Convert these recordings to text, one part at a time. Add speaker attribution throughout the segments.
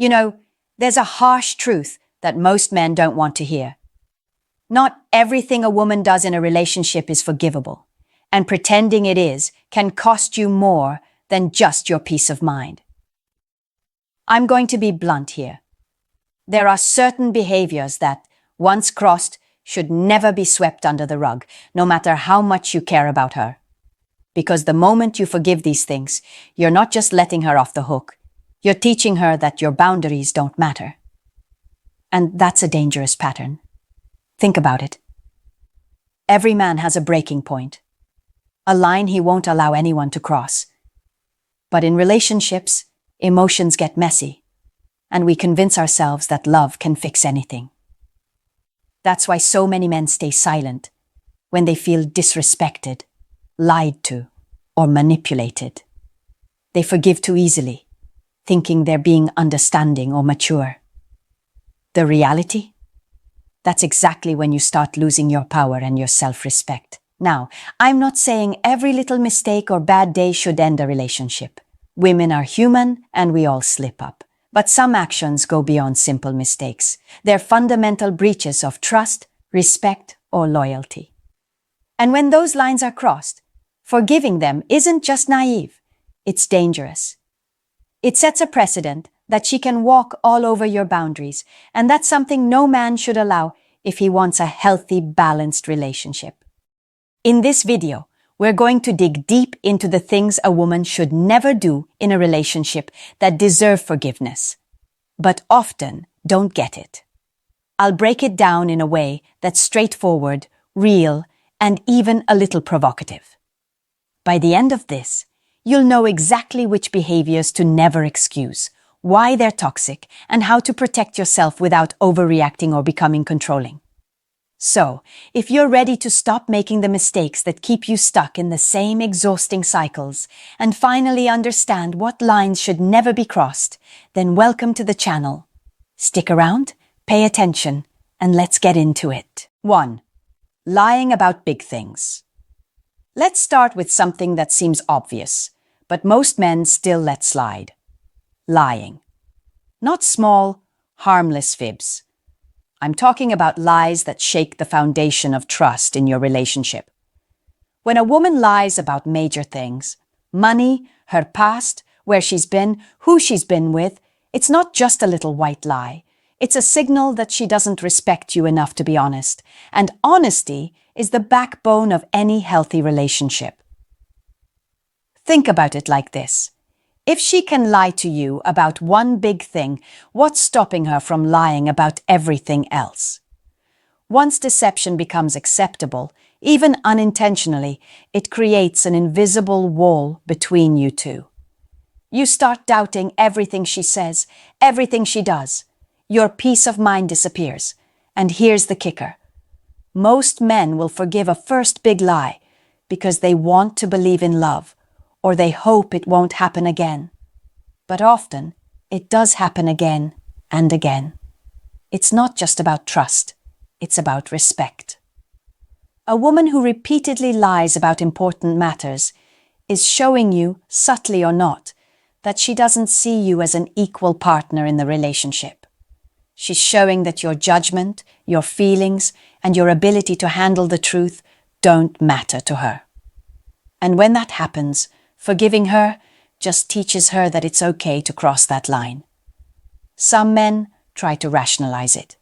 Speaker 1: You know, there's a harsh truth that most men don't want to hear. Not everything a woman does in a relationship is forgivable, and pretending it is can cost you more than just your peace of mind. I'm going to be blunt here. There are certain behaviors that, once crossed, should never be swept under the rug, no matter how much you care about her. Because the moment you forgive these things, you're not just letting her off the hook, you're teaching her that your boundaries don't matter. And that's a dangerous pattern. Think about it. Every man has a breaking point, a line he won't allow anyone to cross. But in relationships, emotions get messy, and we convince ourselves that love can fix anything. That's why so many men stay silent when they feel disrespected, lied to, or manipulated. They forgive too easily, thinking they're being understanding or mature. The reality? That's exactly when you start losing your power and your self-respect. Now, I'm not saying every little mistake or bad day should end a relationship. Women are human and we all slip up. But some actions go beyond simple mistakes. They're fundamental breaches of trust, respect, or loyalty. And when those lines are crossed, forgiving them isn't just naive, it's dangerous. It sets a precedent that she can walk all over your boundaries, and that's something no man should allow if he wants a healthy, balanced relationship. In this video, we're going to dig deep into the things a woman should never do in a relationship that deserve forgiveness, but often don't get it. I'll break it down in a way that's straightforward, real, and even a little provocative. By the end of this, you'll know exactly which behaviors to never excuse, why they're toxic, and how to protect yourself without overreacting or becoming controlling. So, if you're ready to stop making the mistakes that keep you stuck in the same exhausting cycles and finally understand what lines should never be crossed, then welcome to the channel. Stick around, pay attention, and let's get into it. 1. Lying about big things. Let's start with something that seems obvious, but most men still let slide. Lying. Not small, harmless fibs. I'm talking about lies that shake the foundation of trust in your relationship. When a woman lies about major things, money, her past, where she's been, who she's been with, it's not just a little white lie. It's a signal that she doesn't respect you enough to be honest, and honesty is the backbone of any healthy relationship. Think about it like this. If she can lie to you about one big thing, what's stopping her from lying about everything else? Once deception becomes acceptable, even unintentionally, it creates an invisible wall between you two. You start doubting everything she says, everything she does. Your peace of mind disappears. And here's the kicker. Most men will forgive a first big lie because they want to believe in love, or they hope it won't happen again. But often, it does happen again and again. It's not just about trust, it's about respect. A woman who repeatedly lies about important matters is showing you, subtly or not, that she doesn't see you as an equal partner in the relationship. She's showing that your judgment, your feelings, and your ability to handle the truth don't matter to her. And when that happens, forgiving her just teaches her that it's okay to cross that line. Some men try to rationalize it.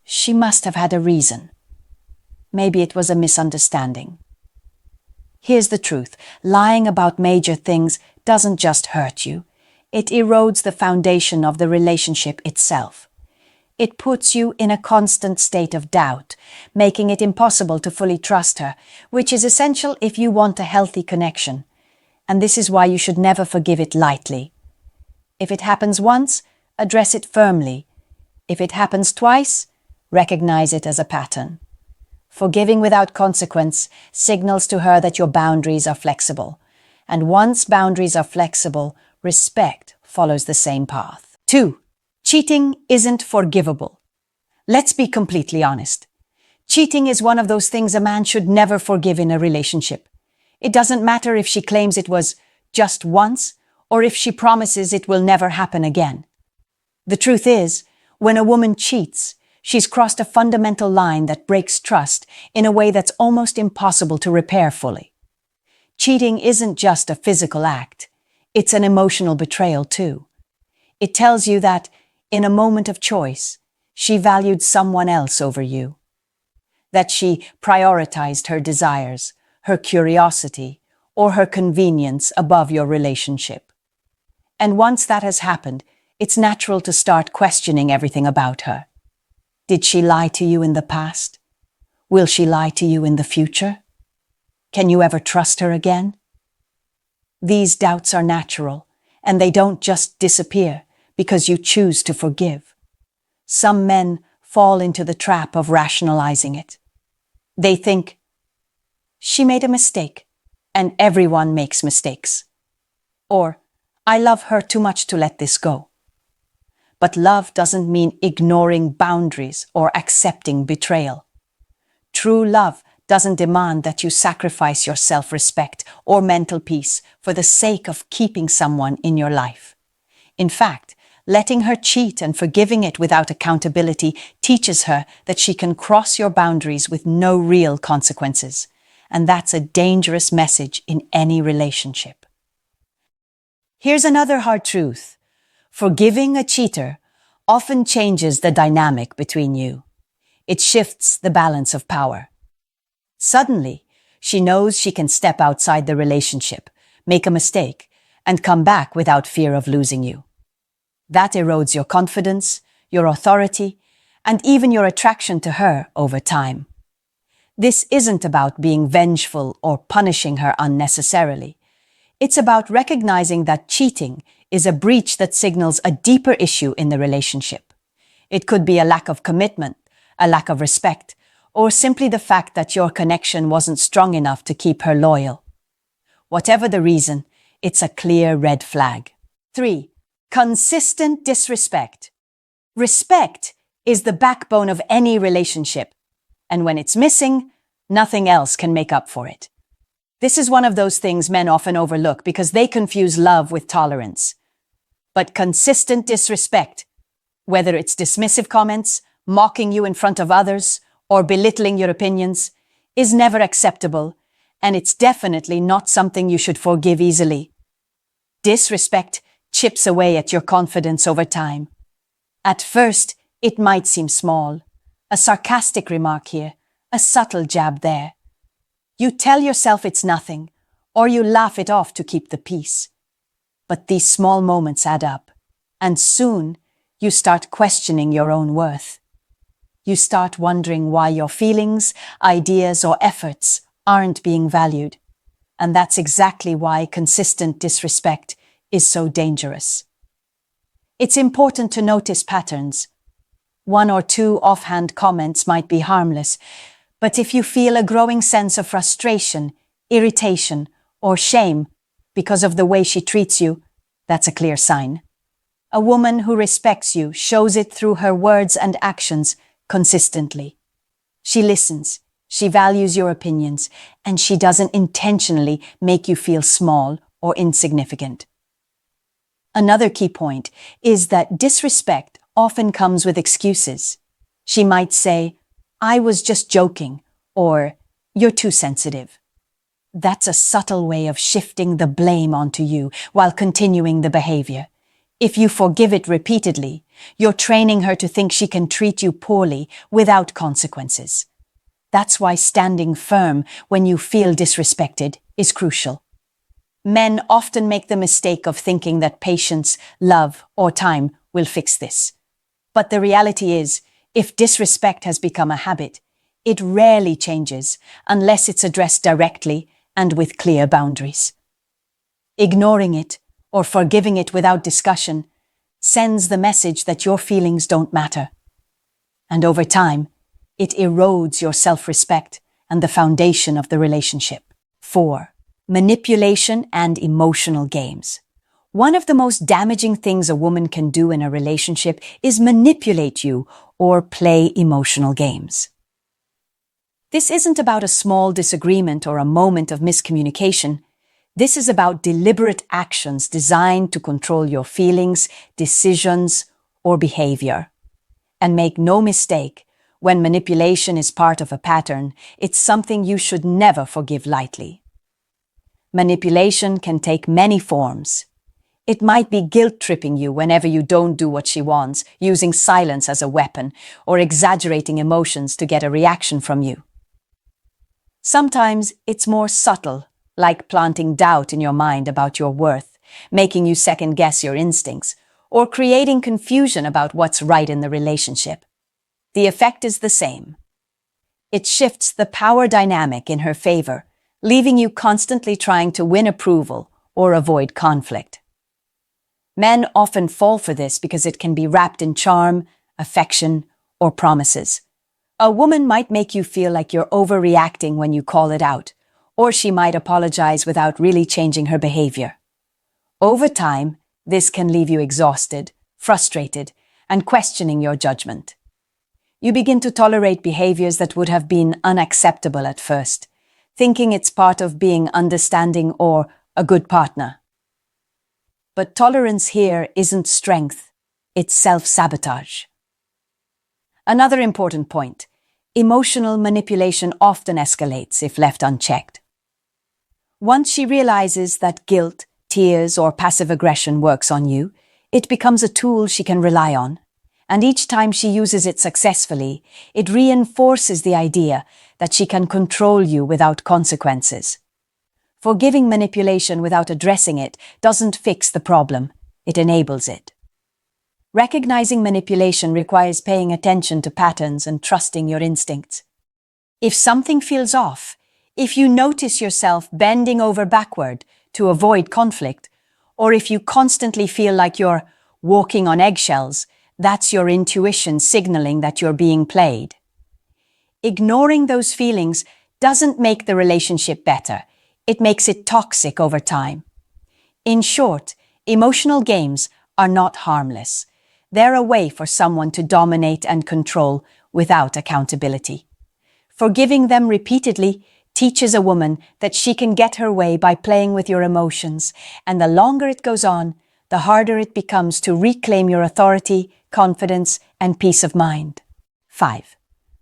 Speaker 1: She must have had a reason. Maybe it was a misunderstanding. Here's the truth. Lying about major things doesn't just hurt you. It erodes the foundation of the relationship itself. It puts you in a constant state of doubt, making it impossible to fully trust her, which is essential if you want a healthy connection. And this is why you should never forgive it lightly. If it happens once, address it firmly. If it happens twice, recognize it as a pattern. Forgiving without consequence signals to her that your boundaries are flexible. And once boundaries are flexible, respect follows the same path. 2. Cheating isn't forgivable. Let's be completely honest. Cheating is one of those things a man should never forgive in a relationship. It doesn't matter if she claims it was just once or if she promises it will never happen again. The truth is, when a woman cheats, she's crossed a fundamental line that breaks trust in a way that's almost impossible to repair fully. Cheating isn't just a physical act, it's an emotional betrayal too. It tells you that, in a moment of choice, she valued someone else over you. That she prioritized her desires, her curiosity, or her convenience above your relationship. And once that has happened, it's natural to start questioning everything about her. Did she lie to you in the past? Will she lie to you in the future? Can you ever trust her again? These doubts are natural, and they don't just disappear because you choose to forgive. Some men fall into the trap of rationalizing it. They think, she made a mistake, and everyone makes mistakes. Or, I love her too much to let this go. But love doesn't mean ignoring boundaries or accepting betrayal. True love doesn't demand that you sacrifice your self-respect or mental peace for the sake of keeping someone in your life. In fact, letting her cheat and forgiving it without accountability teaches her that she can cross your boundaries with no real consequences. And that's a dangerous message in any relationship. Here's another hard truth. Forgiving a cheater often changes the dynamic between you. It shifts the balance of power. Suddenly, she knows she can step outside the relationship, make a mistake, and come back without fear of losing you. That erodes your confidence, your authority, and even your attraction to her over time. This isn't about being vengeful or punishing her unnecessarily. It's about recognizing that cheating is a breach that signals a deeper issue in the relationship. It could be a lack of commitment, a lack of respect, or simply the fact that your connection wasn't strong enough to keep her loyal. Whatever the reason, it's a clear red flag. 3. Consistent disrespect. Respect is the backbone of any relationship, and when it's missing, nothing else can make up for it. This is one of those things men often overlook because they confuse love with tolerance. But consistent disrespect, whether it's dismissive comments, mocking you in front of others, or belittling your opinions, is never acceptable, and it's definitely not something you should forgive easily. Disrespect chips away at your confidence over time. At first, it might seem small, a sarcastic remark here, a subtle jab there. You tell yourself it's nothing, or you laugh it off to keep the peace. But these small moments add up, and soon you start questioning your own worth. You start wondering why your feelings, ideas, or efforts aren't being valued. And that's exactly why consistent disrespect is so dangerous. It's important to notice patterns. 1 or 2 offhand comments might be harmless, but if you feel a growing sense of frustration, irritation, or shame because of the way she treats you, that's a clear sign. A woman who respects you shows it through her words and actions consistently. She listens, she values your opinions, and she doesn't intentionally make you feel small or insignificant. Another key point is that disrespect often comes with excuses. She might say, I was just joking, or you're too sensitive. That's a subtle way of shifting the blame onto you while continuing the behavior. If you forgive it repeatedly, you're training her to think she can treat you poorly without consequences. That's why standing firm when you feel disrespected is crucial. Men often make the mistake of thinking that patience, love, or time will fix this. But the reality is, if disrespect has become a habit, it rarely changes unless it's addressed directly and with clear boundaries. Ignoring it or forgiving it without discussion sends the message that your feelings don't matter. And over time, it erodes your self-respect and the foundation of the relationship. 4. Manipulation and emotional games. One of the most damaging things a woman can do in a relationship is manipulate you or play emotional games. This isn't about a small disagreement or a moment of miscommunication. This is about deliberate actions designed to control your feelings, decisions, or behavior. And make no mistake, when manipulation is part of a pattern, it's something you should never forgive lightly. Manipulation can take many forms. It might be guilt-tripping you whenever you don't do what she wants, using silence as a weapon, or exaggerating emotions to get a reaction from you. Sometimes it's more subtle, like planting doubt in your mind about your worth, making you second-guess your instincts, or creating confusion about what's right in the relationship. The effect is the same. It shifts the power dynamic in her favor, leaving you constantly trying to win approval or avoid conflict. Men often fall for this because it can be wrapped in charm, affection, or promises. A woman might make you feel like you're overreacting when you call it out, or she might apologize without really changing her behavior. Over time, this can leave you exhausted, frustrated, and questioning your judgment. You begin to tolerate behaviors that would have been unacceptable at first, thinking it's part of being understanding or a good partner. But tolerance here isn't strength, it's self-sabotage. Another important point: emotional manipulation often escalates if left unchecked. Once she realizes that guilt, tears, or passive aggression works on you, it becomes a tool she can rely on. And each time she uses it successfully, it reinforces the idea that she can control you without consequences. Forgiving manipulation without addressing it doesn't fix the problem, it enables it. Recognizing manipulation requires paying attention to patterns and trusting your instincts. If something feels off, if you notice yourself bending over backward to avoid conflict, or if you constantly feel like you're walking on eggshells, that's your intuition signaling that you're being played. Ignoring those feelings doesn't make the relationship better. It makes it toxic over time. In short, emotional games are not harmless. They're a way for someone to dominate and control without accountability. Forgiving them repeatedly teaches a woman that she can get her way by playing with your emotions, and the longer it goes on, the harder it becomes to reclaim your authority, confidence, and peace of mind. 5.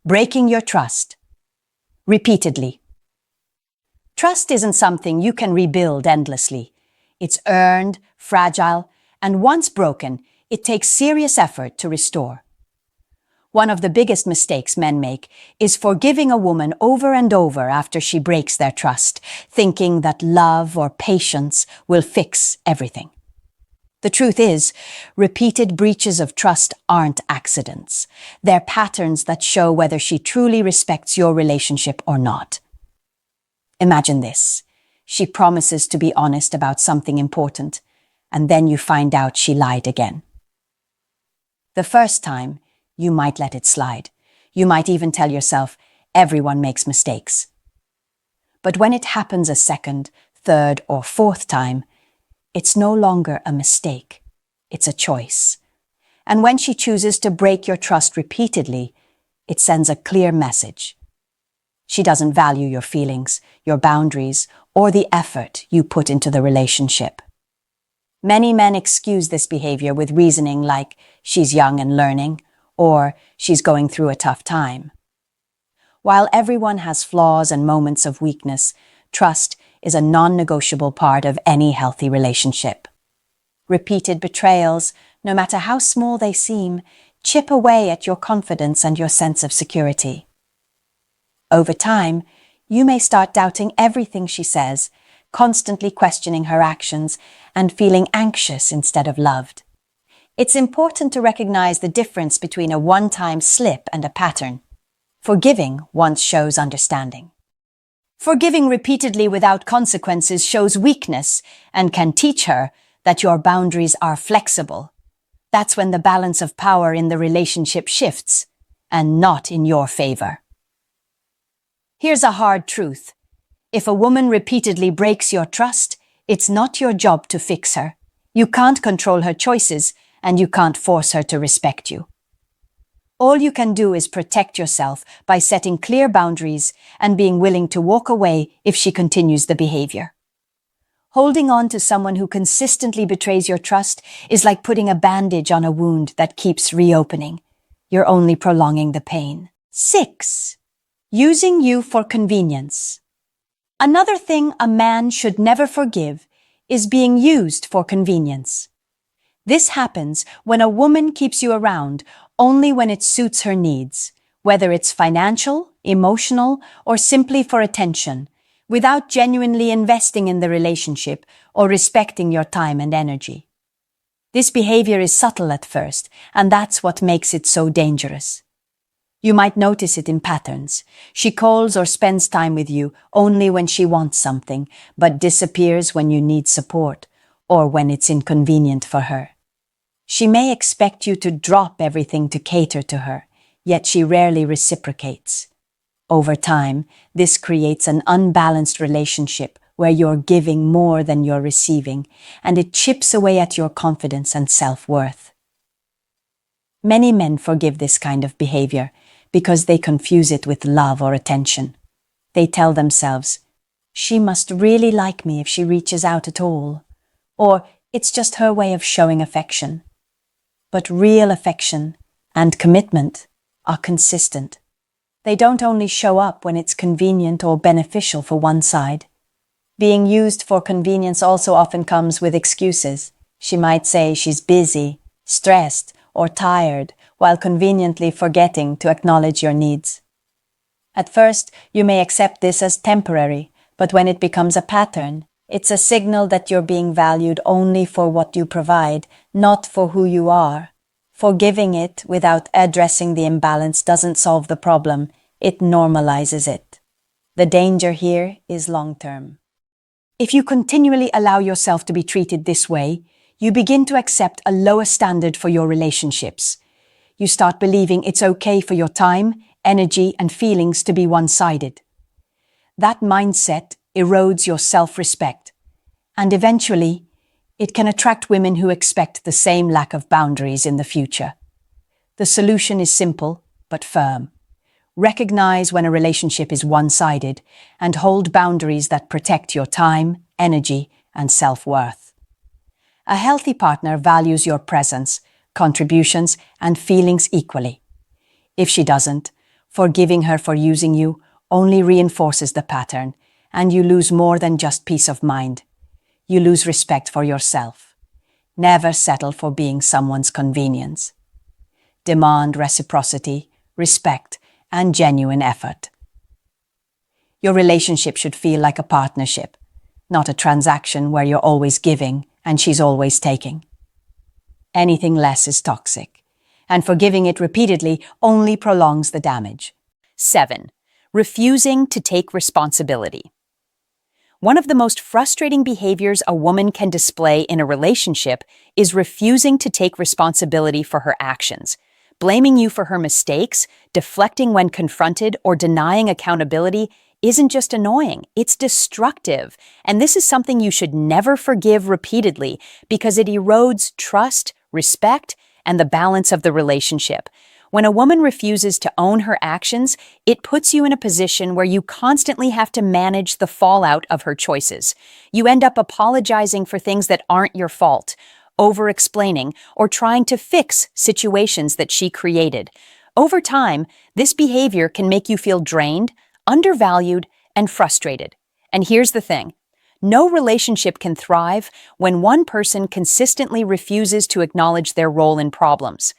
Speaker 1: Breaking your trust. Repeatedly. Trust isn't something you can rebuild endlessly. It's earned, fragile, and once broken, it takes serious effort to restore. One of the biggest mistakes men make is forgiving a woman over and over after she breaks their trust, thinking that love or patience will fix everything. The truth is, repeated breaches of trust aren't accidents. They're patterns that show whether she truly respects your relationship or not. Imagine this. She promises to be honest about something important, and then you find out she lied again. The first time, you might let it slide. You might even tell yourself, everyone makes mistakes. But when it happens a second, third, or fourth time, it's no longer a mistake. It's a choice. And when she chooses to break your trust repeatedly, it sends a clear message. She doesn't value your feelings, your boundaries, or the effort you put into the relationship. Many men excuse this behavior with reasoning like she's young and learning, or she's going through a tough time. While everyone has flaws and moments of weakness, trust is a non-negotiable part of any healthy relationship. Repeated betrayals, no matter how small they seem, chip away at your confidence and your sense of security. Over time, you may start doubting everything she says, constantly questioning her actions, and feeling anxious instead of loved. It's important to recognize the difference between a one-time slip and a pattern. Forgiving once shows understanding. Forgiving repeatedly without consequences shows weakness and can teach her that your boundaries are flexible. That's when the balance of power in the relationship shifts, and not in your favor. Here's a hard truth. If a woman repeatedly breaks your trust, it's not your job to fix her. You can't control her choices, and you can't force her to respect you. All you can do is protect yourself by setting clear boundaries and being willing to walk away if she continues the behavior. Holding on to someone who consistently betrays your trust is like putting a bandage on a wound that keeps reopening. You're only prolonging the pain. 6. Using you for convenience. Another thing a man should never forgive is being used for convenience. This happens when a woman keeps you around only when it suits her needs, whether it's financial, emotional, or simply for attention, without genuinely investing in the relationship or respecting your time and energy. This behavior is subtle at first, and that's what makes it so dangerous. You might notice it in patterns. She calls or spends time with you only when she wants something, but disappears when you need support or when it's inconvenient for her. She may expect you to drop everything to cater to her, yet she rarely reciprocates. Over time, this creates an unbalanced relationship where you're giving more than you're receiving, and it chips away at your confidence and self-worth. Many men forgive this kind of behavior because they confuse it with love or attention. They tell themselves, "She must really like me if she reaches out at all," or "It's just her way of showing affection." But real affection and commitment are consistent. They don't only show up when it's convenient or beneficial for one side. Being used for convenience also often comes with excuses. She might say she's busy, stressed, or tired, while conveniently forgetting to acknowledge your needs. At first, you may accept this as temporary, but when it becomes a pattern, it's a signal that you're being valued only for what you provide, not for who you are. Forgiving it without addressing the imbalance doesn't solve the problem, it normalizes it. The danger here is long-term. If you continually allow yourself to be treated this way, you begin to accept a lower standard for your relationships. You start believing it's okay for your time, energy, and feelings to be one-sided. That mindset erodes your self-respect, and eventually, it can attract women who expect the same lack of boundaries in the future. The solution is simple but firm. Recognize when a relationship is one-sided and hold boundaries that protect your time, energy, and self-worth. A healthy partner values your presence, contributions, and feelings equally. If she doesn't, forgiving her for using you only reinforces the pattern, and you lose more than just peace of mind. You lose respect for yourself. Never settle for being someone's convenience. Demand reciprocity, respect, and genuine effort. Your relationship should feel like a partnership, not a transaction where you're always giving and she's always taking. Anything less is toxic, and forgiving it repeatedly only prolongs the damage. 7. Refusing to take responsibility. One of the most frustrating behaviors a woman can display in a relationship is refusing to take responsibility for her actions. Blaming you for her mistakes, deflecting when confronted, or denying accountability isn't just annoying, it's destructive. And this is something you should never forgive repeatedly because it erodes trust, respect, and the balance of the relationship. When a woman refuses to own her actions, it puts you in a position where you constantly have to manage the fallout of her choices. You end up apologizing for things that aren't your fault, over-explaining, or trying to fix situations that she created. Over time, this behavior can make you feel drained, undervalued, and frustrated. And here's the thing. No relationship can thrive when one person consistently refuses to acknowledge their role in problems.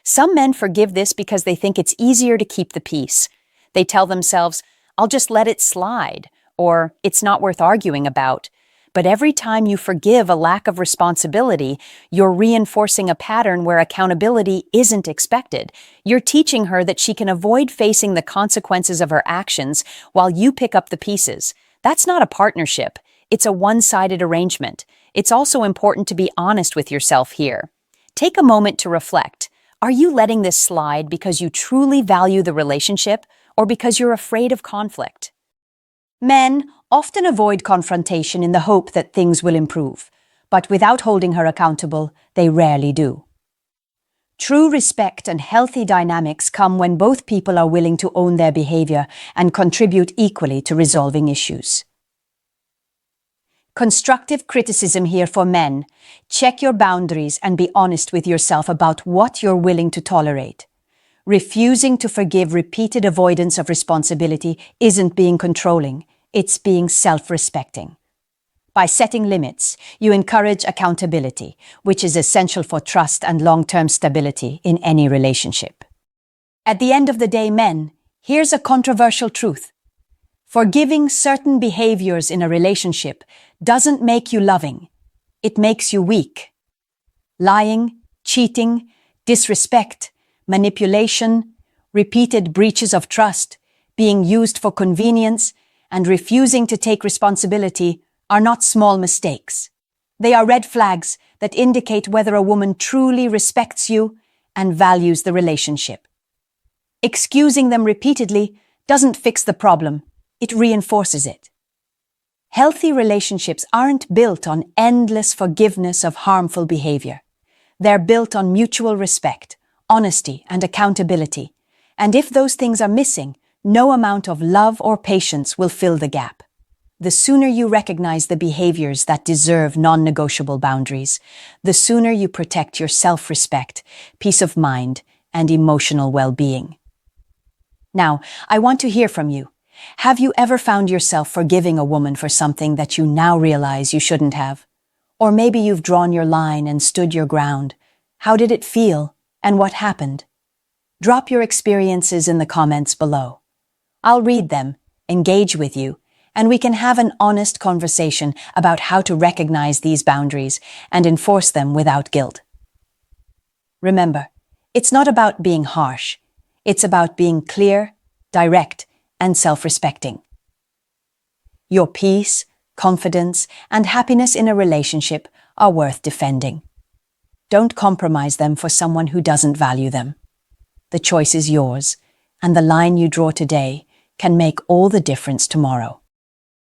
Speaker 1: Some men forgive this because they think it's easier to keep the peace. They tell themselves, "I'll just let it slide," or "it's not worth arguing about." But every time you forgive a lack of responsibility, you're reinforcing a pattern where accountability isn't expected. You're teaching her that she can avoid facing the consequences of her actions while you pick up the pieces. That's not a partnership. It's a one-sided arrangement. It's also important to be honest with yourself here. Take a moment to reflect. Are you letting this slide because you truly value the relationship or because you're afraid of conflict? Men often avoid confrontation in the hope that things will improve, but without holding her accountable, they rarely do. True respect and healthy dynamics come when both people are willing to own their behavior and contribute equally to resolving issues. Constructive criticism here for men. Check your boundaries and be honest with yourself about what you're willing to tolerate. Refusing to forgive repeated avoidance of responsibility isn't being controlling, it's being self-respecting. By setting limits, you encourage accountability, which is essential for trust and long-term stability in any relationship. At the end of the day, men, here's a controversial truth. Forgiving certain behaviors in a relationship doesn't make you loving. It makes you weak. Lying, cheating, disrespect, manipulation, repeated breaches of trust, being used for convenience, and refusing to take responsibility are not small mistakes. They are red flags that indicate whether a woman truly respects you and values the relationship. Excusing them repeatedly doesn't fix the problem, it reinforces it. Healthy relationships aren't built on endless forgiveness of harmful behavior. They're built on mutual respect, honesty, and accountability. And if those things are missing, no amount of love or patience will fill the gap. The sooner you recognize the behaviors that deserve non-negotiable boundaries, the sooner you protect your self-respect, peace of mind, and emotional well-being. Now, I want to hear from you. Have you ever found yourself forgiving a woman for something that you now realize you shouldn't have? Or maybe you've drawn your line and stood your ground. How did it feel, and what happened? Drop your experiences in the comments below. I'll read them, engage with you, and we can have an honest conversation about how to recognize these boundaries and enforce them without guilt. Remember, it's not about being harsh. It's about being clear, direct, and self-respecting. Your peace, confidence, and happiness in a relationship are worth defending. Don't compromise them for someone who doesn't value them. The choice is yours, and the line you draw today can make all the difference tomorrow.